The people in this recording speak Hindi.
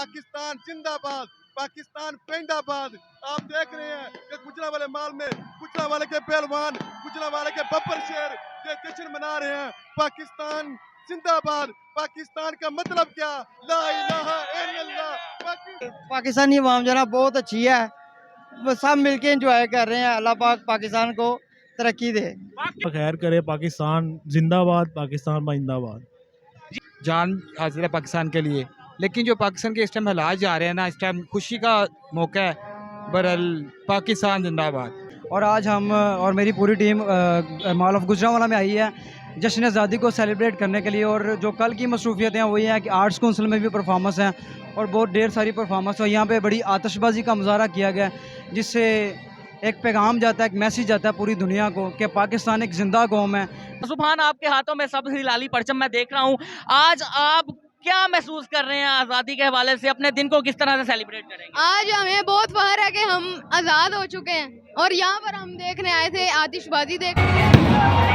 पाकिस्तान जिंदाबाद, पाकिस्तान पेंडाबाद। आप देख रहे हैं कि गुजरांवाले माल में गुजरांवाले के पहलवान, गुजरांवाले के बब्बर शेर ये जश्न मना रहे हैं। पाकिस्तान जिंदाबाद, पाकिस्तान का मतलब क्या, ला इलाहा इल्लल्लाह। पाकिस्तानी अवाम जो ना बहुत अच्छी है, सब मिलके एंजॉय कर रहे हैं। अल्लाह पाक पाकिस्तान को तरक्की दे, खैर करे। पाकिस्तान जिंदाबाद, पाकिस्तान जिंदाबाद। जान हाजिर है पाकिस्तान के लिए, लेकिन जो पाकिस्तान के इस टाइम हालात जा रहे हैं ना, इस टाइम खुशी का मौका है। बहरहाल पाकिस्तान जिंदाबाद। और आज हम और मेरी पूरी टीम मॉल ऑफ गुजरांवाला में आई है जश्न आज़ादी को सेलिब्रेट करने के लिए। और जो कल की मसरूफियतें हैं वही हैं कि आर्ट्स काउंसिल में भी परफॉर्मेंस हैं और बहुत ढेर सारी परफॉर्मेंस है। यहाँ पे बड़ी आतिशबाजी का मुजाहरा किया गया जिससे एक पैगाम जाता है, एक मैसेज जाता है पूरी दुनिया को कि पाकिस्तान एक जिंदा कौम है। सुभान आपके हाथों में सबसे लाली परचम मैं देख रहा हूँ। आज आप क्या महसूस कर रहे हैं आज़ादी के हवाले से? अपने दिन को किस तरह से सेलिब्रेट करेंगे? आज हमें बहुत फख्र है कि हम आज़ाद हो चुके हैं और यहाँ पर हम देखने आए थे आतिशबाजी देखने।